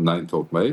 9th of May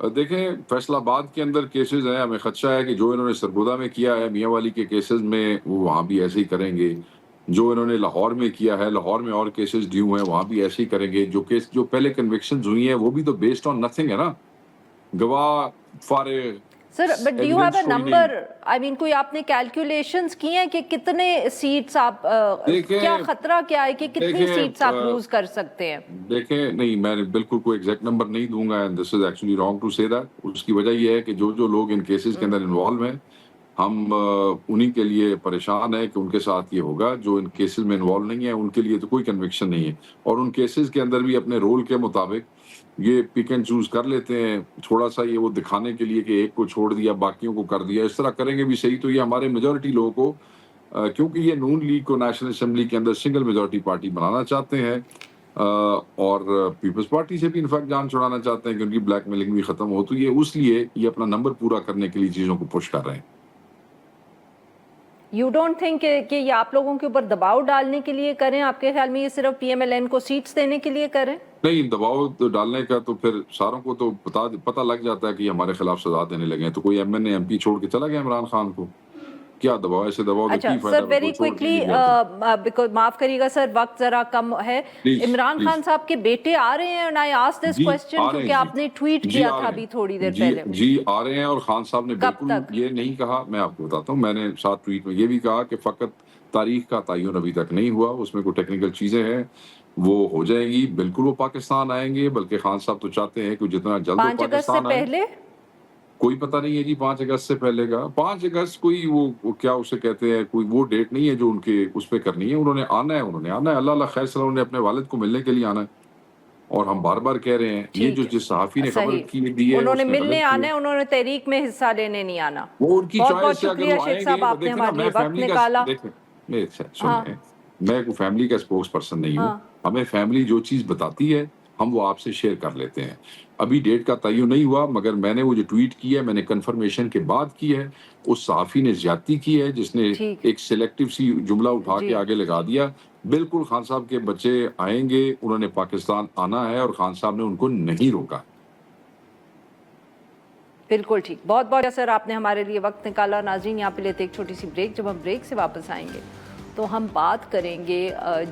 دیکھیں فیصل آباد کے اندر کیسز ہیں، ہمیں خدشہ ہے کہ جو انہوں نے سرگودا میں کیا ہے میاں والی کے کیسز میں وہ وہاں بھی ایسے ہی کریں گے. جو انہوں نے لاہور میں کیا ہے، لاہور میں اور کیسز ڈیو ہیں، وہاں بھی ایسے ہی کریں گے. جو پہلے کنوکشنز ہوئی ہیں وہ بھی تو بیسڈ آن نتھنگ ہے نا. گواہ فارغ، sir but do you have a number, I mean کوئی آپ نے کیلکولیشنز کی ہیں کہ کتنے سیٹس آپ، کیا خطرہ کیا ہے کہ کتنی سیٹس آپ لوز کر سکتے ہیں؟ دیکھیں نہیں، میں بالکل کوئی ایگزیکٹ نمبر نہیں دوں گا، and this is actually wrong to say that. اس کی وجہ یہ ہے کہ جو لوگ ان کیسز کے اندر انوالو ہیں، ہم انہی کے لیے پریشان ہیں کہ ان کے ساتھ یہ ہوگا. جو ان کیسز میں انوالو نہیں ہیں ان کے لیے تو کوئی کنوکشن نہیں ہے، اور ان کیسز کے اندر بھی اپنے رول کے مطابق یہ پک اینڈ چوز کر لیتے ہیں. تھوڑا سا یہ وہ دکھانے کے لیے کہ ایک کو چھوڑ دیا باقیوں کو کر دیا، اس طرح کریں گے بھی صحیح. تو یہ ہمارے میجورٹی لوگوں کو کیونکہ یہ نون لیگ کو نیشنل اسمبلی کے اندر سنگل میجورٹی پارٹی بنانا چاہتے ہیں، اور پیپلز پارٹی سے بھی انفیکٹ جان چھڑانا چاہتے ہیں کہ ان کی بلیک میلنگ بھی ختم ہو. تو یہ اس لیے یہ اپنا نمبر پورا کرنے کے لیے چیزوں کو پش کر رہے ہیں. یو ڈونٹ تھنک کہ یہ آپ لوگوں کے اوپر دباؤ ڈالنے کے لیے کریں؟ آپ کے خیال میں یہ صرف پی ایم ایل این کو سیٹس دینے کے لیے کریں؟ نہیں، دباؤ ڈالنے کا تو پھر ساروں کو تو پتہ لگ جاتا ہے کہ ہمارے خلاف سزا دینے لگے ہیں. تو کوئی M N A M P چھوڑ کے چلا گیا عمران خان کو؟ کیا دباؤ؟ ایسے دباؤ اچھا سر ویری کوئکلی، بیکاز معاف کریے گا سر وقت ذرا کم ہے. عمران خان صاحب کے بیٹے آ رہے ہیں، and I ask this question کیونکہ آپ نے ٹویٹ کیا تھا ابھی تھوڑی دیر پہلے. جی آ رہے ہیں، اور خان صاحب نے بالکل یہ نہیں کہا. میں آپ کو بتاتا ہوں، میں نے ساتھ ٹویٹ میں یہ بھی کہا کہ فقط تاریخ کا تعین ابھی تک نہیں ہوا، اس میں کوئی ٹیکنیکل چیزیں ہیں وہ ہو جائیں گی. بالکل وہ پاکستان آئیں گے، بلکہ خان صاحب تو چاہتے ہیں کہ جتنا جلد وہ 5 اگست سے پاکستان آئیں. پہلے کوئی پتہ نہیں ہے جی 5 اگست سے پہلے کا. 5 اگست کوئی وہ کیا اسے کہتے ہیں، کوئی وہ ڈیٹ نہیں ہے جو ان کے اس پہ کرنی ہے. انہوں نے آنا ہے، اللہ اللہ خیر صلاح، انہوں نے اپنے والد کو ملنے کے لیے آنا ہے. اور ہم بار بار کہہ رہے ہیں یہ جو جس صحافی نے خبر دی ہے انہوں نے ملنے آنا ہے، انہوں نے تحریک میں حصہ لینے نہیں آنا. وہ ان کی بہت چوائس بہت ہے. اگر شکریہ وہ شیخ آئیں صاحب، گے آپ نے ہمارے لیے وقت نکالا. میں کوئی فیملی کا اسپوکس پرسن نہیں ہوں. ہمیں فیملی جو چیز بتاتی ہے ہم وہ آپ سے شیئر کر لیتے ہیں. ابھی ڈیٹ کا تعین نہیں ہوا، مگر میں نے وہ جو ٹویٹ کی ہے میں نے کنفرمیشن کے بعد کی ہے. اس صحافی نے زیادتی کی ہے جس نے ایک سلیکٹیو سی جملہ اٹھا کے آگے لگا دیا. بالکل خان صاحب کے بچے آئیں گے، انہوں نے پاکستان آنا ہے، اور خان صاحب نے ان کو نہیں روکا. بالکل ٹھیک، بہت بہت سر آپ نے ہمارے لیے وقت نکالا. ناظرین یہاں پہ لیتے ایک چھوٹی سی بریک. جب ہم بریک سے واپس آئیں گے تو ہم بات کریں گے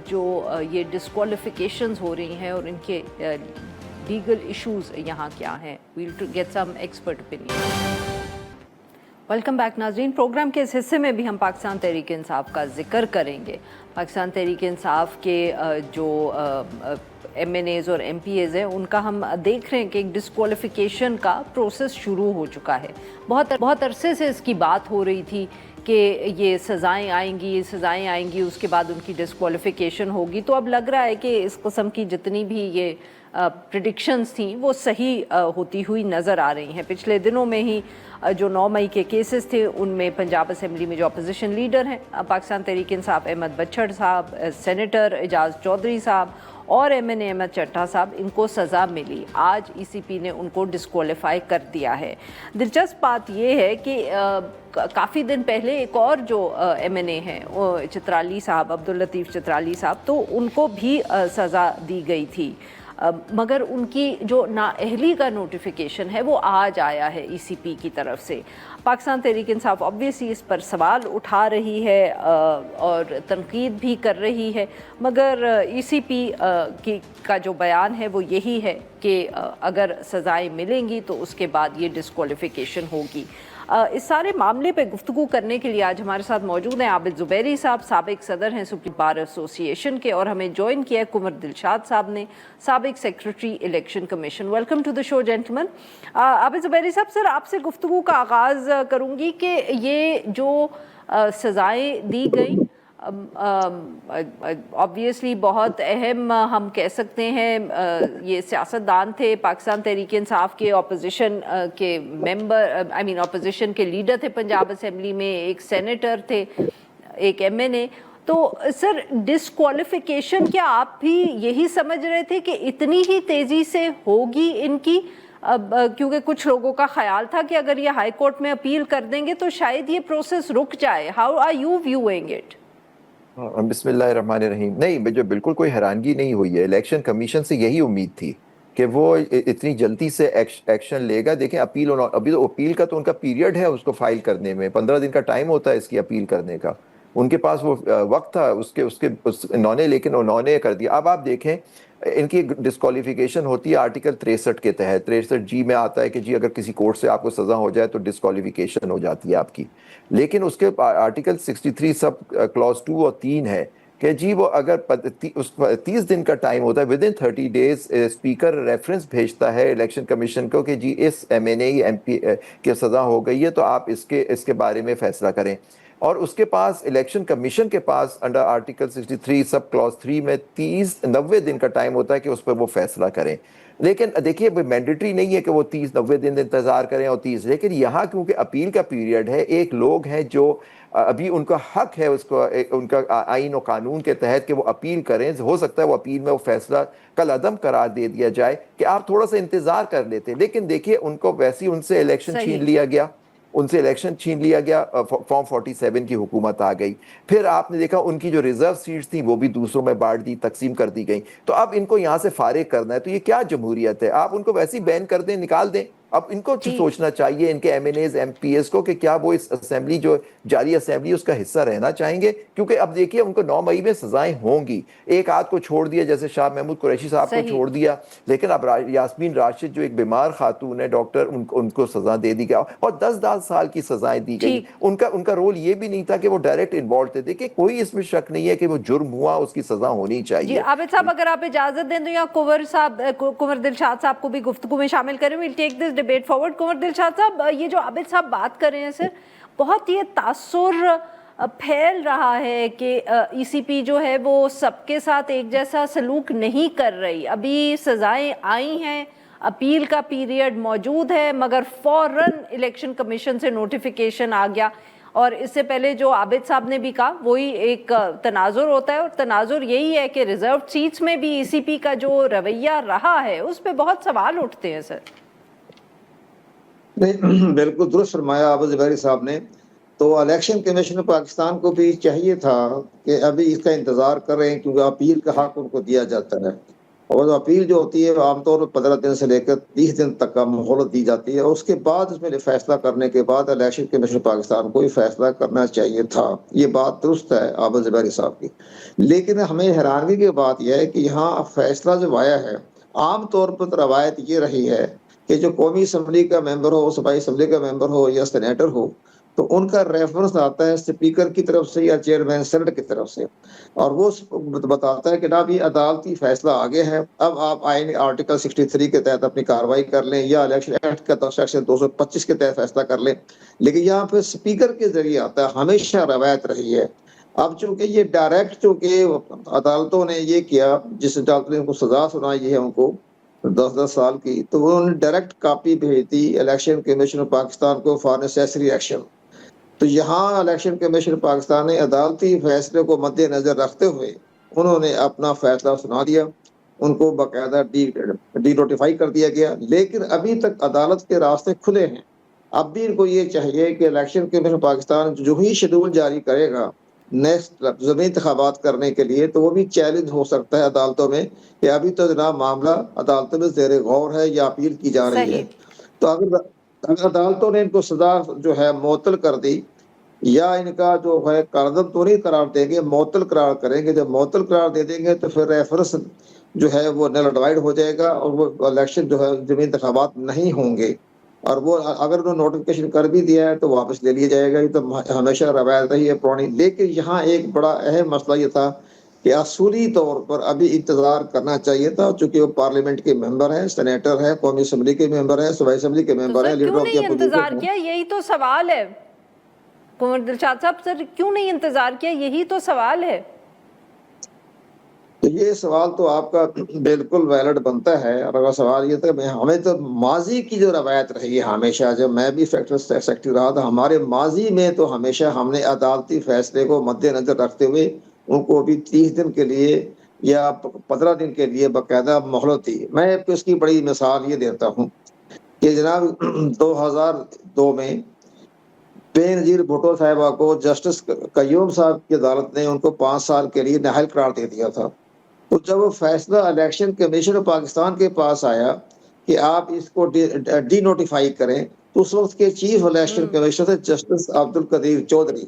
جو یہ ڈسکوالیفیکیشنز ہو رہی ہیں اور ان کے لیگل ایشوز یہاں کیا ہیں. We'll get some expert opinion. Welcome back ناظرین. پروگرام کے اس حصے میں بھی ہم پاکستان تحریک انصاف کا ذکر کریں گے. پاکستان تحریک انصاف کے جو ایم این ایز اور ایم پی ایز ہیں ان کا ہم دیکھ رہے ہیں کہ ایک ڈسکوالیفیکیشن کا پروسیس شروع ہو چکا ہے. بہت عرصے سے اس کی بات ہو رہی تھی کہ یہ سزائیں آئیں گی، اس کے بعد ان کی ڈسکوالیفیکیشن ہوگی. تو اب لگ رہا ہے کہ اس قسم کی جتنی بھی یہ پریڈکشنز تھیں وہ صحیح ہوتی ہوئی نظر آ رہی ہیں. پچھلے دنوں میں ہی جو 9 مئی کے کیسز تھے ان میں پنجاب اسمبلی میں جو اپوزیشن لیڈر ہیں پاکستان تحریک انصاف احمد بچھڑ صاحب، سینیٹر اعجاز چودھری صاحب اور ایم این اے احمد چٹھا صاحب، ان کو سزا ملی. آج ای سی پی نے ان کو ڈسکوالیفائی کر دیا ہے. دلچسپ بات یہ ہے کہ کافی دن پہلے ایک اور جو ایم این اے ہیں چترالی صاحب، عبداللطیف چترالی صاحب، تو ان کو بھی سزا دی گئی تھی، مگر ان کی جو نااہلی کا نوٹیفیکیشن ہے وہ آج آیا ہے ای سی پی کی طرف سے. پاکستان تحریک انصاف آبویسلی اس پر سوال اٹھا رہی ہے اور تنقید بھی کر رہی ہے، مگر ای سی پی کا جو بیان ہے وہ یہی ہے کہ اگر سزائیں ملیں گی تو اس کے بعد یہ ڈسکوالیفیکیشن ہوگی. اس سارے معاملے پہ گفتگو کرنے کے لیے آج ہمارے ساتھ موجود ہیں عابد زبیری صاحب، سابق صدر ہیں سپریم بار ایسوسی ایشن کے، اور ہمیں جوائن کیا ہے کنور دلشاد صاحب نے، سابق secretary election commission. Welcome to the show gentleman. Abid Zuberi Sahab, sir آپ سے گفتگو کا آغاز کروں گی کہ یہ جو سزائیں دی گئیں obviously بہت اہم ہم کہہ سکتے ہیں، یہ سیاستدان تھے پاکستان تحریک انصاف کے، اپوزیشن کے ممبر، اپوزیشن کے لیڈر تھے پنجاب اسمبلی میں، ایک سینیٹر تھے، ایک ایم این اے. تو سر ڈسکوالیفیکیشن کیا آپ بھی یہی سمجھ رہے تھے کہ اتنی ہی تیزی سے ہوگی ان کی؟ کیونکہ کچھ لوگوں کا خیال تھا کہ اگر یہ ہائی کورٹ میں اپیل کر دیں گے تو شاید یہ پروسیس رک جائے. How are you viewing it? بسم اللہ الرحمن الرحیم. نہیں، مجھے بالکل کوئی حیرانگی نہیں ہوئی ہے. الیکشن کمیشن سے یہی امید تھی کہ وہ اتنی جلدی سے ایکشن لے گا. دیکھیں اپیل ابھی تو اپیل کا تو ان کا پیریڈ ہے اس کو فائل کرنے میں, 15 دن کا ٹائم ہوتا ہے اس کی اپیل کرنے کا. ان کے پاس وہ وقت تھا انہوں نے, لیکن انہوں نے کر دیا. اب آپ دیکھیں ان کی ڈسکوالیفیکیشن ہوتی ہے آرٹیکل 63 کے تحت. 63G میں آتا ہے کہ جی اگر کسی کورٹ سے آپ کو سزا ہو جائے تو ڈسکوالیفیکیشن ہو جاتی ہے آپ کی. لیکن اس کے آرٹیکل 63 سب کلاس 2 اور 3 ہے کہ جی وہ اگر 30 دن کا ٹائم ہوتا ہے, with in 30 days speaker reference بھیجتا ہے الیکشن کمیشن کو کہ جی اس MNA MP کی سزا ہو گئی ہے تو آپ اس کے بارے میں فیصلہ کریں. اور اس کے پاس الیکشن کمیشن کے پاس انڈر آرٹیکل 63 سب کلاس 3 میں 90 دن کا ٹائم ہوتا ہے کہ اس پہ وہ فیصلہ کریں. لیکن دیکھیے مینڈیٹری نہیں ہے کہ وہ 90 دن انتظار کریں اور 30, لیکن یہاں کیونکہ اپیل کا پیریڈ ہے, ایک لوگ ہیں جو ابھی ان کا حق ہے اس کو ان کا آئین و قانون کے تحت کہ وہ اپیل کریں. ہو سکتا ہے وہ اپیل میں وہ فیصلہ کل عدم قرار دے دیا جائے کہ آپ تھوڑا سا انتظار کر لیتے. لیکن دیکھیے ان کو ویسے ان سے الیکشن چھین لیا گیا, فارم 47 کی حکومت آ گئی. پھر آپ نے دیکھا ان کی جو ریزرو سیٹس تھیں وہ بھی دوسروں میں بانٹ دی, تقسیم کر دی گئیں. تو اب ان کو یہاں سے فارغ کرنا ہے, تو یہ کیا جمہوریت ہے؟ آپ ان کو ویسے ہی بین کر دیں, نکال دیں. اب ان کو سوچنا چاہیے ان کے MNAs MPs کو کہ کیا وہ اس اسمبلی جو جاری اسمبلی اس کا حصہ رہنا چاہیں گے. کیونکہ اب دیکھیے ان کو 9 مئی میں سزائیں ہوں گی. ایک آدھ کو چھوڑ دیا, جیسے شاہ محمود قریشی صاحب کو چھوڑ دیا, لیکن اب یاسمین راشد جو ایک بیمار خاتون ہے ڈاکٹر, ان کو سزا دے دی گیا اور 10 سال کی سزائیں دی گئی. ان کا رول یہ بھی نہیں تھا کہ وہ ڈائریکٹ انوالو تھے. دیکھیں کوئی اس میں شک نہیں ہے کہ وہ جرم ہوا, اس کی سزا ہونی چاہیے. جی عابد صاحب اگر آپ اجازت دیں تو یا کنور دلشاد صاحب کو بھی گفتگو میں شامل کریں. we'll take this debate forward. کنور دلشاد صاحب, یہ جو عابد صاحب بات کر رہے ہیں سر, بہت یہ تاثر پھیل رہا ہے کہ ECP جو ہے وہ سب کے ساتھ ایک جیسا سلوک نہیں کر رہی. ابھی سزائیں آئی ہیں, اپیل کا پیریڈ موجود ہے, مگر فوراً الیکشن کمیشن سے نوٹیفیکیشن آ گیا. اور اس سے پہلے جو عابد صاحب نے بھی کہا وہی ایک تناظر ہوتا ہے, اور تناظر یہی ہے کہ ریزرو سیٹس میں بھی ECP کا جو رویہ رہا ہے اس پہ بہت سوال اٹھتے ہیں سر. نہیں, بالکل درست فرمایا عابد زبیری صاحب نے. تو الیکشن کمیشن پاکستان کو بھی چاہیے تھا کہ ابھی اس کا انتظار کریں, کیونکہ اپیل کا حق ان کو دیا جاتا ہے. اور اپیل جو ہوتی ہے وہ عام طور پر 15 دن سے لے کر 30 دن تک کا مہلت دی جاتی ہے. اس کے بعد اس میں فیصلہ کرنے کے بعد الیکشن کمیشن پاکستان کو فیصلہ کرنا چاہیے تھا. یہ بات درست ہے عابد زبیری صاحب کی. لیکن ہمیں حیرانگی کی بات یہ ہے کہ یہاں فیصلہ جو آیا ہے, عام طور پر روایت یہ رہی ہے کہ جو قومی اسمبلی کا ممبر ہو, صوبائی اسمبلی کا ممبر ہو یا سینیٹر ہو, تو ان کا ریفرنس آتا ہے اسپیکر کی طرف سے یا چیئرمین سینٹ کی طرف سے, اور وہ بتاتا ہے کہ جناب یہ عدالتی فیصلہ آگے ہے, اب آپ آئین آرٹیکل 63 کے تحت اپنی کارروائی کر لیں یا الیکشن ایکٹ کا سیکشن 225 کے تحت فیصلہ کر لیں. لیکن یہاں پہ اسپیکر کے ذریعے آتا ہے, ہمیشہ روایت رہی ہے. اب چونکہ یہ ڈائریکٹ چونکہ عدالتوں نے یہ کیا, جس عدالت نے ان کو سزا سنائی ہے ان کو 10 سال کی, تو انہوں نے ڈائریکٹ کاپی بھیج دی الیکشن کمیشن پاکستان کو فار نیسیسری ایکشن. تو یہاں الیکشن کمیشن پاکستان نے عدالتی فیصلے کو مد نظر رکھتے ہوئے انہوں نے اپنا فیصلہ سنا دیا, ان کو باقاعدہ ڈی نوٹیفائی کر دیا گیا. لیکن ابھی تک عدالت کے راستے کھلے ہیں. اب بھی ان کو یہ چاہیے کہ الیکشن کمیشن پاکستان جو ہی شیڈول جاری کرے گا نیکسٹ ضمنی انتخابات کرنے کے لیے, تو وہ بھی چیلنج ہو سکتا ہے عدالتوں میں کہ ابھی تو جناب معاملہ عدالتوں میں زیر غور ہے یا اپیل کی جا رہی ہے. تو اگر عدالتوں نے ان کو سزا جو ہے معطل کر دی, یا ان کا جو ہے قرارداد تو نہیں قرار دیں گے, معطل قرار کریں گے. جب معطل قرار دے دیں گے تو پھر ریفرنس جو ہے وہ نل ڈیوائڈ ہو جائے گا اور وہ الیکشن جو ہے ضمنی انتخابات نہیں ہوں گے. اور وہ اگر انہوں نے نوٹیفکیشن کر بھی دیا ہے تو واپس لے لیا جائے گا. یہ تو ہمیشہ روایت رہی ہے پرانی. لیکن یہاں ایک بڑا اہم مسئلہ یہ تھا کہ اصولی طور پر ابھی انتظار کرنا چاہیے تھا, چونکہ وہ پارلیمنٹ کے ممبر ہیں, سینیٹر ہیں, قومی اسمبلی کے ممبر ہیں, صوبائی اسمبلی کے ممبر ہیں, لیڈر آف دی اپوزیشن. انتظار کیا, یہی تو سوال ہے کنور دلشاد صاحب. سر کیوں نہیں انتظار کیا, یہی تو سوال ہے. تو یہ سوال تو آپ کا بالکل ویلڈ بنتا ہے. اور اگر سوال یہ تھا کہ ہمیں تو ماضی کی جو روایت رہی ہے ہمیشہ, جب میں بھی سیکرٹری رہا تھا, ہمارے ماضی میں تو ہمیشہ ہم نے عدالتی فیصلے کو مد نظر رکھتے ہوئے ان کو بھی 30 دن کے لیے یا 15 دن کے لیے باقاعدہ مہلت دی. میں اس کی بڑی مثال یہ دیتا ہوں کہ جناب 2002 میں بے نظیر بھٹو صاحبہ کو جسٹس قیوم صاحب کی عدالت نے ان کو 5 سال کے لیے نااہل قرار دے دیا تھا. تو جب وہ فیصلہ الیکشن کمیشن پاکستان کے پاس آیا کہ آپ اس کو ڈی نوٹیفائی کریں، تو اس وقت کے چیف الیکشن کمیشنر تھے جسٹس عبد القدیر چودھری،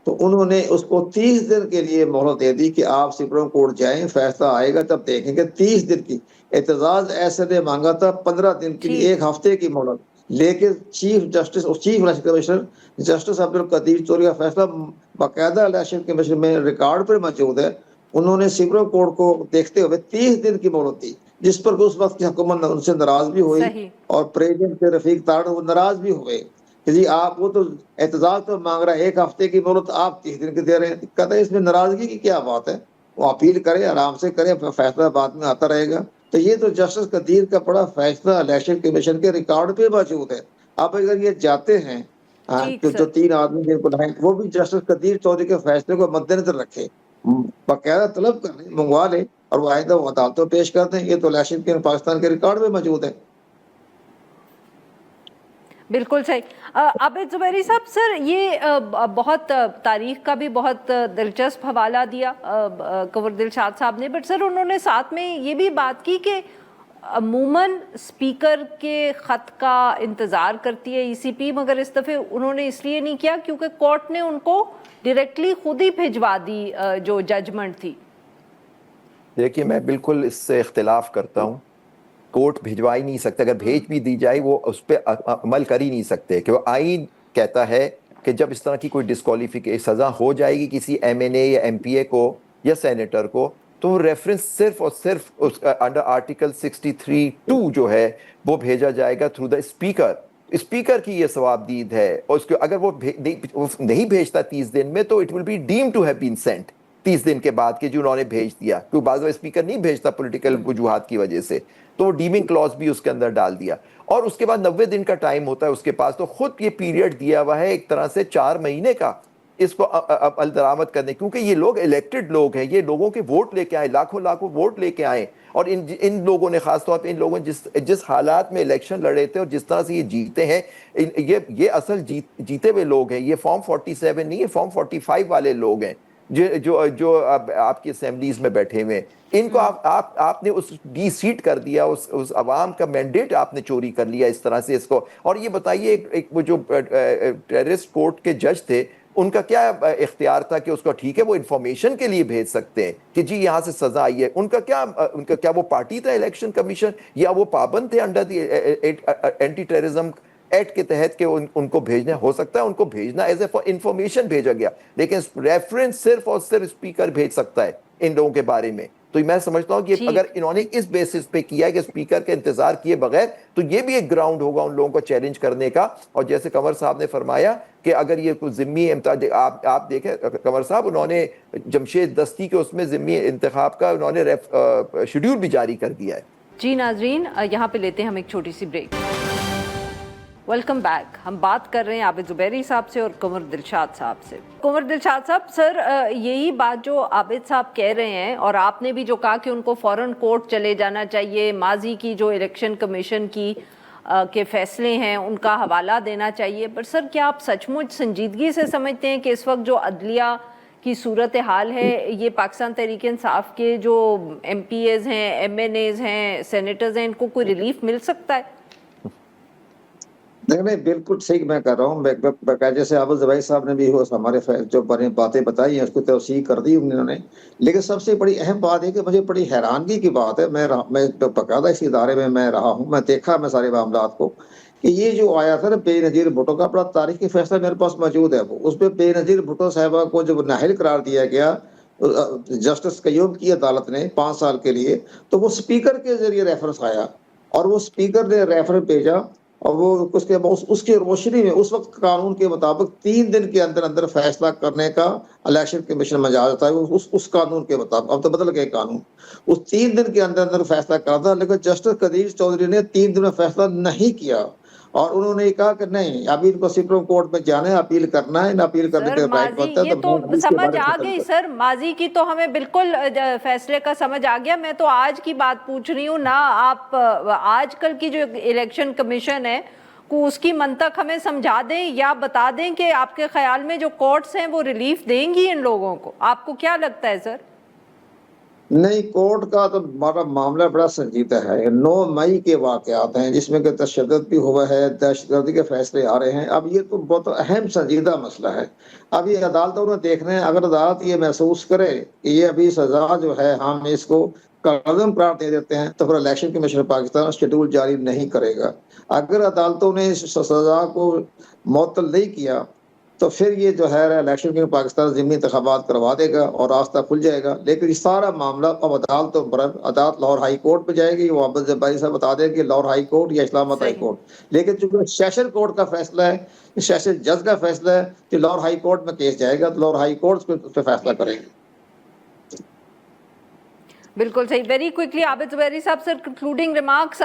تو انہوں نے اس کو 30 دن کے لیے مہلت دے دی کہ آپ سپریم کورٹ جائیں، فیصلہ آئے گا تب دیکھیں گے۔ 30 دن کی اعتزاز ایسے نے مانگا تھا 15 دن کی، 1 ہفتے کی مہلت، لیکن چیف الیکشن کمیشنر جسٹس عبد القدیر چودھری کا فیصلہ باقاعدہ الیکشن کمیشن میں ریکارڈ پر موجود ہے، انہوں نے سپریم کورٹ کو دیکھتے ہوئے 30 دن کی مہلت دی، جس پر اس وقت کی حکومت ان سے ناراض بھی ہوئی اور پریزیڈنٹ کے رفیق تارڑ وہ ناراض بھی ہوئے کہ جی آپ وہ تو اعتزاز تو مانگ رہا ہے 1 ہفتے کی مہلت، آپ 30 دن کی دے رہے ہیں، کہتے ہیں اس میں ناراضگی کی کیا بات ہے، وہ اپیل کرے، آرام سے کرے، فیصلہ بعد میں آتا رہے گا۔ تو یہ تو جسٹس قدیر کا بڑا فیصلہ الیکشن کمیشن کے ریکارڈ پہ موجود ہے۔ اب اگر یہ جاتے ہیں جو 3 آدمی جن کو لائیں، وہ بھی جسٹس قدیر چودھری کے فیصلے کو مد نظر رکھے، باقاعدہ طلب کر لیں، منگوا لیں اور وہ آئندہ وہ عدالتوں پیش کر دیں۔ یہ تو الیکشن کے پاکستان کے ریکارڈ میں موجود ہے۔ بالکل صحیح۔ عابد زبیری صاحب، سر یہ بہت تاریخ کا بھی بہت دلچسپ حوالہ دیا کنور دلشاد صاحب نے، بٹ سر انہوں نے ساتھ میں یہ بھی بات کی کہ عموماً اسپیکر کے خط کا انتظار کرتی ہے ای سی پی، مگر اس دفعہ انہوں نے اس لیے نہیں کیا کیونکہ کورٹ نے ان کو ڈائریکٹلی خود ہی بھجوا دی جو ججمنٹ تھی۔ دیکھیے میں بالکل اس سے اختلاف کرتا ہوں، کورٹ بھجوا ہی نہیں سکتے، اگر بھیج بھی دی جائے وہ اس پہ عمل کر ہی نہیں سکتے، کہ وہ آئین کہتا ہے کہ جب اس طرح کی کوئی ڈسکوالیفیکیشن سزا ہو جائے گی کسی ایم این اے یا ایم پی اے کو یا سینیٹر کو، تو ریفرنس صرف اور صرف انڈر آرٹیکل 63(2) جو ہے وہ بھیجا جائے گا تھرو دا اسپیکر۔ اسپیکر کی یہ ثوابدید ہے، اور اس کو اگر وہ نہیں بھیجتا 30 دن میں تو it will be deemed to have been sent 30 دن کے بعد کہ جو انہوں نے بھیج دیا، کیونکہ بعض اسپیکر نہیں بھیجتا پولیٹیکل وجوہات کی وجہ سے، تو وہ ڈیمنگ کلوز بھی اس کے اندر ڈال دیا، اور اس کے بعد 90 دن کا ٹائم ہوتا ہے اس کے پاس، تو خود یہ پیریڈ دیا ہوا ہے ایک طرح سے 4 مہینے کا اس کو عمل درآمد کرنے، کیونکہ یہ لوگ الیکٹڈ لوگ ہیں، یہ لوگوں کے ووٹ لے کے آئے، لاکھوں ووٹ لے کے آئے، اور ان لوگوں نے خاص طور پہ ان لوگوں نے جس حالات میں الیکشن لڑے تھے اور جس طرح سے یہ جیتے ہیں، یہ اصل جیتے ہوئے لوگ ہیں، یہ فارم 47 نہیں، یہ فارم 45 والے لوگ ہیں جو آپ کی اسمبلیز میں بیٹھے ہوئے ہیں، ان کو آپ نے اس ڈی سیٹ کر دیا، اس عوام کا مینڈیٹ آپ نے چوری کر لیا اس طرح سے اس کو۔ اور یہ بتائیے وہ جو ٹیررسٹ کورٹ کے جج تھے، ان کا کیا اختیار تھا کہ اس کو ٹھیک ہے وہ انفارمیشن کے لیے بھیج سکتے ہیں کہ جی یہاں سے سزا آئی ہے، ان کا کیا وہ پارٹی تھا الیکشن کمیشن، یا وہ پابند تھے under the anti terrorism act کے تحت کہ ان کو بھیجنا ہو سکتا ہے، ان کو بھیجنا ایز اے انفارمیشن بھیجا گیا، لیکن ریفرنس صرف اور صرف اسپیکر بھیج سکتا ہے ان لوگوں کے بارے میں۔ تو میں سمجھتا ہوں کہ اگر انہوں نے اس بیسس پہ کیا کہ اسپیکر کے انتظار کیے بغیر، تو یہ بھی ایک گراؤنڈ ہوگا ان لوگوں کو چیلنج کرنے کا۔ اور جیسے کنور صاحب نے فرمایا کہ اگر یہ کوئی ضمنی آپ دیکھیں کنور صاحب، انہوں نے جمشید دستی کے اس میں ضمنی انتخاب کا انہوں نے شیڈیول بھی جاری کر دیا ہے۔ جی ناظرین، یہاں پہ لیتے ہیں ہم ایک چھوٹی سی بریک۔ Welcome back. ہم بات کر رہے ہیں عابد زبیری صاحب سے اور کنور دلشاد صاحب سے۔ کنور دلشاد صاحب، سر یہی بات جو عابد صاحب کہہ رہے ہیں، اور آپ نے بھی جو کہا کہ ان کو فوراً کورٹ چلے جانا چاہیے، ماضی کی جو الیکشن کمیشن کی کے فیصلے ہیں ان کا حوالہ دینا چاہیے، پر سر کیا آپ سچ مچ سنجیدگی سے سمجھتے ہیں کہ اس وقت جو عدلیہ کی صورتحال ہے، یہ پاکستان تحریک انصاف کے جو ایم پی ایز ہیں، ایم این ایز ہیں، سینیٹرز ہیں، ان کو کوئی ریلیف مل سکتا ہے؟ نہیں بالکل صحیح میں کر رہا ہوں، جیسے عابد زبیری صاحب نے بھی ہمارے جو باتیں بتائی ہیں اس کو توسیع کر دی انہوں نے، لیکن سب سے بڑی اہم بات ہے کہ مجھے بڑی حیرانگی کی بات ہے، میں باقاعدہ اس ادارے میں میں رہا ہوں، میں دیکھا میں سارے معاملات کو، کہ یہ جو آیا تھا نا بے نظیر بھٹو کا، بڑا تاریخی فیصلہ میرے پاس موجود ہے، وہ اس پہ بے نظیر بھٹو صاحبہ کو جب نااہل قرار دیا گیا جسٹس قیوم کی عدالت نے 5 سال کے لیے، تو وہ اسپیکر کے ذریعے ریفرنس آیا، اور وہ اسپیکر نے ریفرنس بھیجا، اور وہ اس کی روشنی میں اس وقت قانون کے مطابق 3 دن کے اندر اندر فیصلہ کرنے کا الیکشن کمیشن میں اجازت ہے، اس قانون کے مطابق، اب تو بدل گئے قانون، اس 3 دن کے اندر اندر فیصلہ کرتا، لیکن جسٹس قدیر چودھری نے 3 دن میں فیصلہ نہیں کیا، اور انہوں نے کہا کہ نہیں، ابھی ان کو سپریم کورٹ میں جانا ہے، اپیل کرنا ہے، نہ اپیل کرنے کے رائٹ بنتا ہے، یہ تو سمجھ آ گئی سر، ماضی کی تو ہمیں بالکل فیصلے کا سمجھ آ گیا، میں تو آج کی بات پوچھ رہی ہوں، نہ آپ آج کل کی جو الیکشن کمیشن ہے کو اس کی منطق ہمیں سمجھا دیں یا بتا دیں کہ آپ کے خیال میں جو کورٹس ہیں وہ ریلیف دیں گی ان لوگوں کو، آپ کو کیا لگتا ہے سر؟ نہیں، کورٹ کا تو ہمارا معاملہ بڑا سنجیدہ ہے۔ 9 مئی کے واقعات ہیں جس میں کہ تشدد بھی ہوا ہے، دہشت گردی کے فیصلے آ رہے ہیں۔ اب یہ تو بہت اہم سنجیدہ مسئلہ ہے۔ اب یہ عدالتوں نے دیکھنا ہے، اگر عدالت یہ محسوس کرے کہ یہ ابھی سزا جو ہے ہم اس کو قدم قرار دے دیتے ہیں تو پھر الیکشن کمیشن پاکستان شیڈول جاری نہیں کرے گا۔ اگر عدالتوں نے اس سزا کو معطل نہیں کیا تو پھر یہ جو ہے الیکشن کمیشن پاکستان ضمنی انتخابات کروا دے گا اور راستہ کھل جائے گا۔ لیکن یہ سارا معاملہ اب عدالتوں پر، عدالت لاہور ہائی کورٹ پہ جائے گی، وہ عبد الجباری صاحب بتا دیں کہ لاہور ہائی کورٹ یا اسلام آباد ہائی صحیح. کورٹ۔ لیکن چونکہ سیشن کورٹ کا فیصلہ ہے، سیشن جج کا فیصلہ ہے کہ لاہور ہائی کورٹ میں کیس جائے گا تو لاہور ہائی کورٹ پہ فیصلہ کرے گی۔ بالکل صحیح. Very quickly Abid Zuberi Sahab sir, concluding remarks,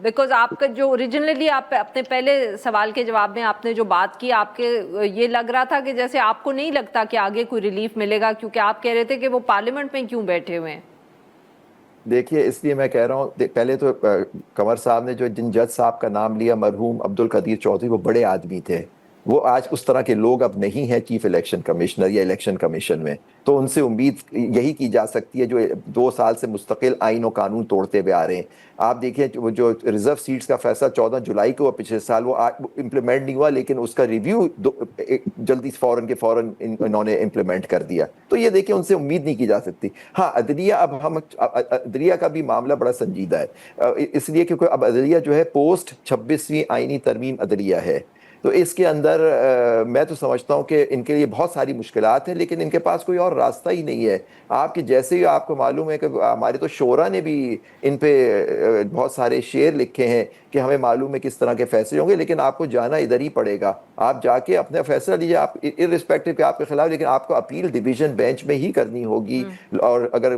because آپ کا جو اوریجنلی آپ اپنے پہلے سوال کے جواب میں آپ نے جو بات کی، آپ کے یہ لگ رہا تھا کہ جیسے آپ کو نہیں لگتا کہ آگے کوئی ریلیف ملے گا، کیونکہ آپ کہہ رہے تھے کہ وہ پارلیمنٹ میں کیوں بیٹھے ہوئے ہیں. دیکھیے اس لیے میں کہہ رہا ہوں، پہلے تو قمر صاحب نے جن جج صاحب کا نام لیا، مرحوم عبد القدیر چودھری، وہ بڑے آدمی تھے، وہ آج اس طرح کے لوگ اب نہیں ہیں چیف الیکشن کمشنر یا الیکشن کمیشن میں، تو ان سے امید یہی کی جا سکتی ہے جو 2 سال سے مستقل آئین و قانون توڑتے ہوئے آ رہے ہیں. آپ دیکھیں وہ جو ریزرو سیٹس کا فیصلہ 14 جولائی کو پچھلے سال وہ امپلیمنٹ نہیں ہوا، لیکن اس کا ریویو جلدی فوراً کے فوراً انہوں نے امپلیمنٹ کر دیا. تو یہ دیکھیں ان سے امید نہیں کی جا سکتی. ہاں عدلیہ، اب ہم عدلیہ کا بھی معاملہ بڑا سنجیدہ ہے، اس لیے کیونکہ اب عدلیہ جو ہے پوسٹ 26ویں آئینی ترمیم عدلیہ ہے، تو اس کے اندر میں تو سمجھتا ہوں کہ ان کے لیے بہت ساری مشکلات ہیں، لیکن ان کے پاس کوئی اور راستہ ہی نہیں ہے. آپ کے جیسے ہی آپ کو معلوم ہے کہ ہمارے تو شورا نے بھی ان پہ بہت سارے شعر لکھے ہیں کہ ہمیں معلوم ہے کس طرح کے فیصلے ہوں گے، لیکن آپ کو جانا ادھر ہی پڑے گا. آپ جا کے اپنا فیصلہ لیجیے، آپ ارسپیکٹو کہ آپ کے خلاف، لیکن آپ کو اپیل ڈویژن بینچ میں ہی کرنی ہوگی. اور اگر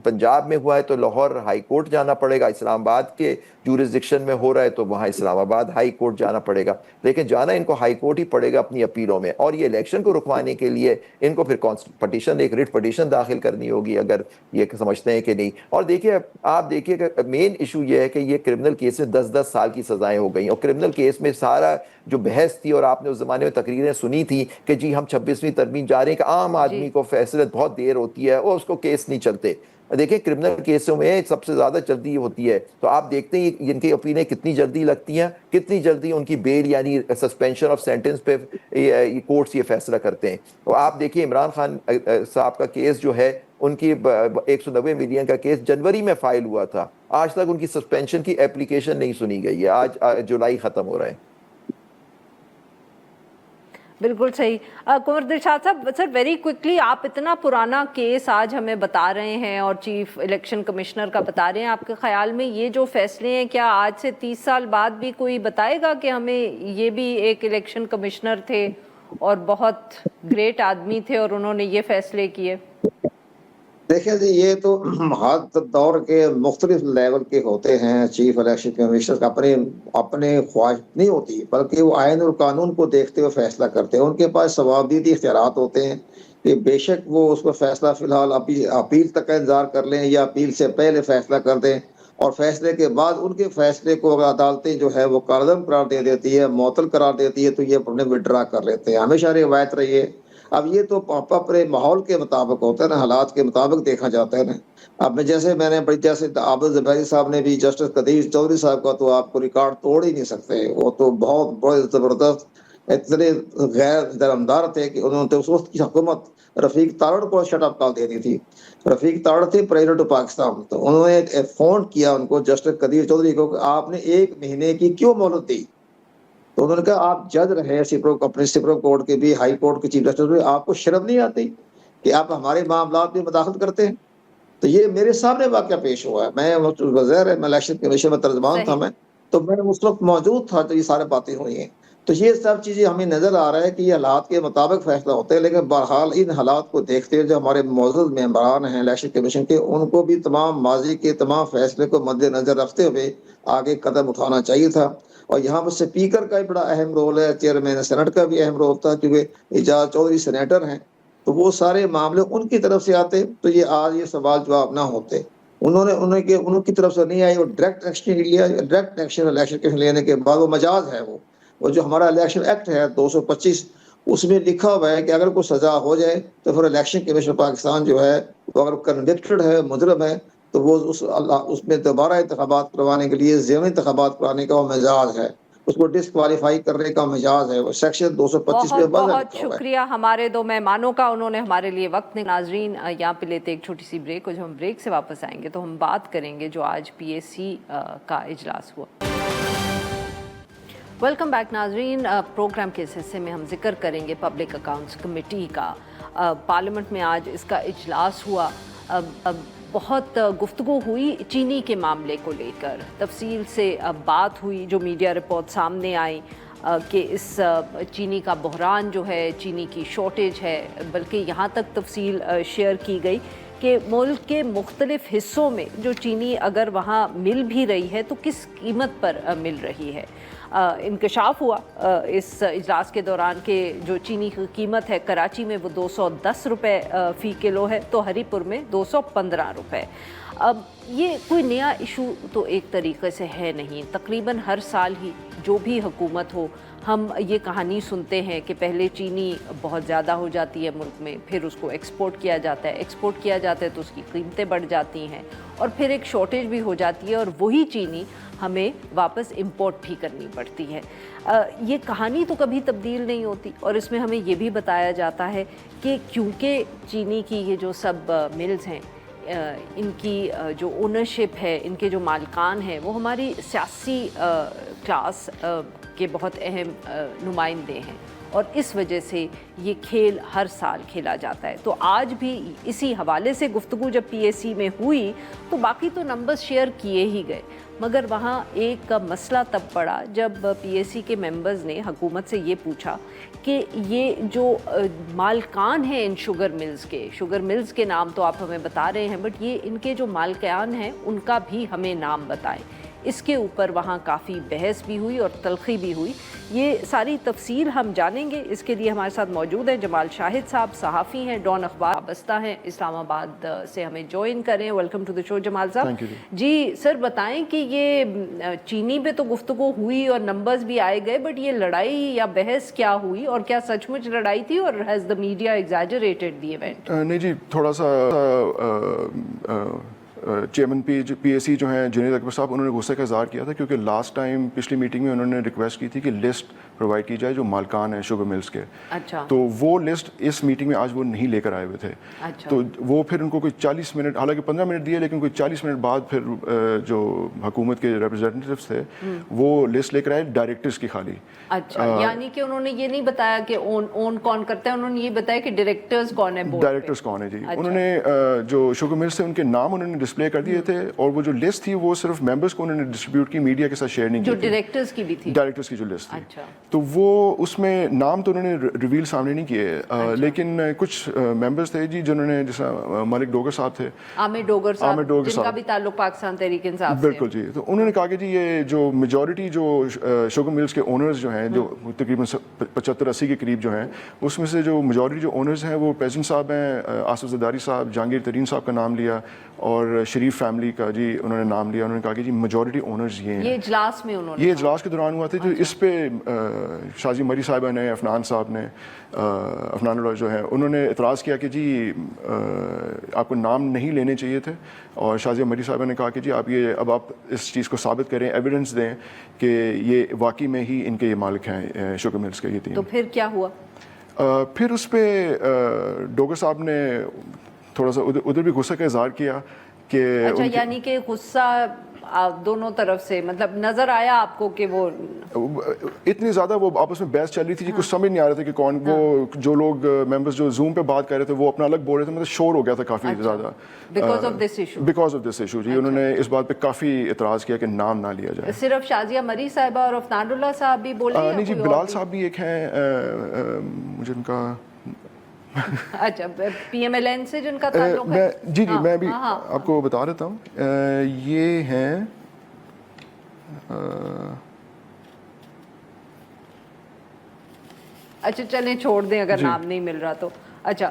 پنجاب میں ہوا ہے تو لاہور ہائی کورٹ جانا پڑے گا، اسلام آباد کے جورسڈکشن میں ہو رہا ہے تو وہاں اسلام آباد ہائی کورٹ جانا پڑے گا. لیکن جانا ان کو ہائی کورٹ ہی پڑے گا اپنی اپیلوں میں، اور یہ الیکشن کو رکوانے کے لیے ان کو پھر پٹیشن، ایک ریٹ پٹیشن داخل کرنی ہوگی اگر یہ سمجھتے ہیں کہ نہیں. اور دیکھیے آپ دیکھیے کہ مین ایشو یہ ہے کہ یہ کرمنل کیس میں 10-10 سال کی سزائیں ہو گئی، اور کرمنل کیس میں سارا جو بحث تھی، اور آپ نے اس زمانے میں تقریریں سنی تھی کہ جی ہم 26ویں ترمیم جا رہے ہیں، کہ عام آدمی کو فیصلے بہت دیر ہوتی ہے اور اس کو کیس نہیں چلتے. دیکھیں کرمنل کیسوں میں سب سے زیادہ جلدی ہوتی ہے، تو آپ دیکھتے ہیں ان کی اپیلیں کتنی جلدی لگتی ہیں، کتنی جلدی ان کی بیل یعنی سسپینشن آف سینٹنس پہ کورٹس یہ فیصلہ کرتے ہیں. اور آپ دیکھیے عمران خان صاحب کا کیس جو ہے، ان کی 190 ملین کا کیس جنوری میں فائل ہوا تھا، آج تک ان کی سسپینشن کی اپلیکیشن نہیں سنی گئی ہے، آج جولائی ختم ہو رہا ہے. بالکل صحیح. قمر دلشاد صاحب سر، ویری کوئکلی، آپ اتنا پرانا کیس آج ہمیں بتا رہے ہیں اور چیف الیکشن کمشنر کا بتا رہے ہیں، آپ کے خیال میں یہ جو فیصلے ہیں، کیا آج سے 30 سال بعد بھی کوئی بتائے گا کہ ہمیں یہ بھی ایک الیکشن کمشنر تھے اور بہت گریٹ آدمی تھے اور انہوں نے یہ فیصلے کیے؟ دیکھیں جی، یہ تو ہر دور کے مختلف لیول کے ہوتے ہیں. چیف الیکشن کمیشنر کا اپنے خواہش نہیں ہوتی، بلکہ وہ آئین اور قانون کو دیکھتے ہوئے فیصلہ کرتے ہیں. ان کے پاس ثوابدیدی اختیارات ہوتے ہیں کہ بے شک وہ اس کو فیصلہ فی الحال اپیل تک کا انتظار کر لیں یا اپیل سے پہلے فیصلہ کر دیں، اور فیصلے کے بعد ان کے فیصلے کو اگر عدالتیں جو ہے وہ کالعدم قرار دے دیتی ہے، معطل قرار دیتی ہے، تو یہ اپنے وڈرا کر لیتے ہیں. ہمیشہ روایت رہی ہے. اب یہ تو اپنے ماحول کے مطابق ہوتا ہے نا، حالات کے مطابق دیکھا جاتا ہے نا. اب جیسے میں نے جیسے عابد زبیری صاحب نے بھی، جسٹس قدیر چودھری صاحب کا تو آپ کو ریکارڈ توڑ ہی نہیں سکتے. وہ تو بہت بڑے زبردست، اتنے غیر درمدار تھے کہ انہوں نے اس وقت کی حکومت رفیق تارڑ کو شٹ اپ کال دے دی تھی. رفیق تارڑ تھے پریزیڈنٹ آف پاکستان، تو انہوں نے فون کیا ان کو، جسٹس قدیر چودھری کو، کہ آپ نے 1 مہینے کی کیوں مہلت دی؟ تو انہوں نے کہا آپ جج رہے اپنے سپریم کورٹ کے بھی، ہائی کورٹ کے چیف جسٹس بھی، آپ کو شرم نہیں آتی کہ آپ ہمارے معاملات میں مداخلت کرتے ہیں؟ تو یہ میرے سامنے واقعہ پیش ہوا ہے. میں وزیر میں الیکشن کمیشن میں ترجمان تھا، تو میں اس وقت موجود تھا تو یہ سارے باتیں ہوئی ہیں. تو یہ سب چیزیں ہمیں نظر آ رہا ہے کہ یہ حالات کے مطابق فیصلہ ہوتے ہیں. لیکن بہرحال ان حالات کو دیکھتے ہوئے جو ہمارے معزز ممبران ہیں الیکشن کمیشن کے، ان کو بھی تمام ماضی کے تمام فیصلے کو مد نظر رکھتے ہوئے آگے قدم اٹھانا چاہیے تھا. اور یہاں پر اسپیکر کا بھی بڑا اہم رول ہے، چیئرمین سینٹ کا بھی اہم رول تھا، کیونکہ اعجاز چودھری سینیٹر ہیں، تو وہ سارے معاملے ان کی طرف سے آتے تو یہ آج یہ سوال جواب نہ ہوتے. انہوں کی طرف سے نہیں آئی، وہ ڈائریکٹ ایکشن لیا. ڈائریکٹ ایکشن الیکشن لینے کے بعد وہ مجاز ہے، وہ جو ہمارا الیکشن ایکٹ ہے 225، اس میں لکھا ہوا ہے کہ اگر کوئی سزا ہو جائے تو پھر الیکشن کمیشن پاکستان جو ہے وہ اگر کنوکٹڈ ہے، مجرم ہے، تو وہ اس میں دوبارہ انتخابات کروانے کے لیے ضمنی انتخابات کرانے کا وہ مجاز ہے، اس کو ڈسکوالیفائی کرنے کا مجاز ہے، وہ سیکشن 225 میں بہت واضح بہت لکھا ہوا ہے۔ شکریہ ہمارے دو مہمانوں کا، انہوں نے ہمارے لیے وقت ناظرین یہاں پہ لیتے ایک چھوٹی سی بریک، اور جب ہم بریک سے واپس آئیں گے تو ہم بات کریں گے جو آج پی ایس سی کا اجلاس ہوا۔ ویلکم بیک ناظرین، پروگرام کے اس حصے میں ہم ذکر کریں گے پبلک اکاؤنٹس کمیٹی کا۔ پارلیمنٹ میں آج اس کا اجلاس ہوا، بہت گفتگو ہوئی چینی کے معاملے کو لے کر، تفصیل سے بات ہوئی، جو میڈیا رپورٹ سامنے آئی کہ اس چینی کا بحران جو ہے، چینی کی شارٹیج ہے، بلکہ یہاں تک تفصیل شیئر کی گئی کہ ملک کے مختلف حصوں میں جو چینی اگر وہاں مل بھی رہی ہے تو کس قیمت پر مل رہی ہے۔ انکشاف ہوا اس اجلاس کے دوران کہ جو چینی کی قیمت ہے کراچی میں وہ 210 روپے فی کلو ہے تو ہری پور میں 215 روپے۔ اب یہ کوئی نیا ایشو تو ایک طریقے سے ہے نہیں، تقریباً ہر سال ہی جو بھی حکومت ہو ہم یہ کہانی سنتے ہیں کہ پہلے چینی بہت زیادہ ہو جاتی ہے ملک میں، پھر اس کو ایکسپورٹ کیا جاتا ہے، ایکسپورٹ کیا جاتا ہے تو اس کی قیمتیں بڑھ جاتی ہیں، اور پھر ایک شارٹیج بھی ہو جاتی ہے اور وہی چینی ہمیں واپس امپورٹ بھی کرنی پڑتی ہے۔ یہ کہانی تو کبھی تبدیل نہیں ہوتی، اور اس میں ہمیں یہ بھی بتایا جاتا ہے کہ کیونکہ چینی کی یہ جو سب ملز ہیں، ان کی جو اونرشپ ہے، ان کے جو مالکان ہیں، وہ ہماری سیاسی کلاس کے بہت اہم نمائندے ہیں، اور اس وجہ سے یہ کھیل ہر سال کھیلا جاتا ہے۔ تو آج بھی اسی حوالے سے گفتگو جب پی ایس سی میں ہوئی تو باقی تو نمبرز شیئر کیے ہی گئے، مگر وہاں ایک مسئلہ تب پڑا جب پی ایس سی کے ممبرز نے حکومت سے یہ پوچھا کہ یہ جو مالکان ہیں ان شوگر ملز کے نام تو آپ ہمیں بتا رہے ہیں، بٹ یہ ان کے جو مالکان ہیں ان کا بھی ہمیں نام بتائیں۔ اس کے اوپر وہاں کافی بحث بھی ہوئی اور تلخی بھی ہوئی۔ یہ ساری تفصیل ہم جانیں گے، اس کے لیے ہمارے ساتھ موجود ہیں جمال شاہد صاحب، صحافی ہیں، ڈان اخبار وابستہ ہیں، اسلام آباد سے ہمیں جوائن کریں۔ ویلکم ٹو دی شو جمال صاحب۔ جی سر، بتائیں کہ یہ چینی پہ تو گفتگو ہوئی اور نمبرز بھی آئے گئے، بٹ یہ لڑائی یا بحث کیا ہوئی، اور کیا سچ مچ لڑائی تھی، اور has the media exaggerated the event? نہیں جی، تھوڑا سا چیئرمین پی ایس سی جو ہیں جنید اکبر صاحب، انہوں نے غصے کا اظہار کیا تھا کیونکہ لاسٹ ٹائم پچھلی میٹنگ میں انہوں نے ریکویسٹ کی تھی کہ لسٹ پرووائڈ کی جائے جو مالکان ہیں شوگر ملز کے۔ اچھا، تو وہ لسٹ اس میٹنگ میں آج وہ نہیں لے کر آئے ہوئے تھے۔ تو وہ پھر ان کو کوئی 40 منٹ، حالانکہ 15 منٹ دیے، لیکن کوئی 40 منٹ بعد پھر جو حکومت کے ریپرزینٹیوز تھے وہ لسٹ لے کر آئے ڈائریکٹرز کی خالی۔ اچھا، یعنی کہ انہوں نے یہ نہیں بتایا کہ اون کون کرتا ہے، انہوں نے یہ بتایا کہ ڈائریکٹرز کون ہیں، ڈائریکٹرز کون ہیں۔ جی انہوں نے جو شوگر ملز تھے ان کے نام انہوں نے ڈسپلے کر دیے تھے، اور وہ جو لسٹ تھی وہ صرف ممبرز کو انہوں نے ڈسٹریبیوٹ کی، میڈیا کے ساتھ شیئر نہیں کی، جو ڈائریکٹرز کی بھی تھی، ڈائریکٹرز کی جو لسٹ تھی۔ تو وہ اس میں نام تو انہوں نے ریویل سامنے نہیں کیے، لیکن کچھ ممبرز تھے جی جنہوں نے، جیسا ملک ڈوگر صاحب تھے، عامر ڈوگر صاحب، جن کا بھی تعلق پاکستان تحریک انصاف سے، بالکل جی، تو انہوں نے کہا کہ جی یہ جو میجورٹی جو شوگر ملز کے اونرز جو ہیں، جو تقریباً 75-80 کے قریب جو ہیں، اس میں سے جو میجورٹی جو اونرز ہیں وہ پریزیڈنٹ صاحب ہیں، آصف زرداری صاحب، جہانگیر ترین صاحب کا نام لیا، اور شریف فیملی کا جی انہوں نے نام لیا۔ انہوں نے کہا کہ جی میجورٹی اونرز یہ ہیں۔ یہ اجلاس میں انہوں نے، یہ اجلاس کے دوران ہوا تھا، جو اس پہ شازی مری صاحبہ نے، عفنان صاحب نے، عفنان اللہ جو ہیں، انہوں نے اعتراض کیا کہ جی آپ کو نام نہیں لینے چاہیے تھے، اور شازیہ مری صاحبہ نے کہا کہ جی آپ یہ اب آپ اس چیز کو ثابت کریں، ایویڈنس دیں کہ یہ واقعی میں ہی ان کے یہ مالک ہیں شوگر ملز کے یہ تین۔ تو پھر کیا ہوا؟ پھر اس پہ ڈوگر صاحب نے تھوڑا سا ادھر بھی غصے کا اظہار کیا کہ، اچھا، یعنی کہ غصہ دونوں طرف سے، مطلب نظر آیا آپ کو کہ وہ اتنی زیادہ وہ آپس میں بحث چل رہی تھی کہ کچھ سمجھ نہیں آ رہا تھا کہ کون، وہ جو لوگ ممبرز جو زوم پہ بات کر رہے تھے وہ اپنا الگ بول رہے تھے، مطلب شور ہو گیا تھا کافی زیادہ بیکاز آف دس ایشو جی۔ انہوں نے اس بات پہ کافی اعتراض کیا کہ نام نہ لیا جائے۔ صرف شازیہ مری صاحبہ اور عفنان اللہ صاحب بھی بولے؟ نہیں جی، بلال صاحب بھی ایک ہیں، مجھے ان کا اچھا، پی ایم ایل این سے جن کا تعلق ہے؟ جی جی، میں بھی آپ کو بتا دیتا ہوں، یہ ہیں اچھا چلیں چھوڑ دیں اگر نام نہیں مل رہا تو۔ اچھا،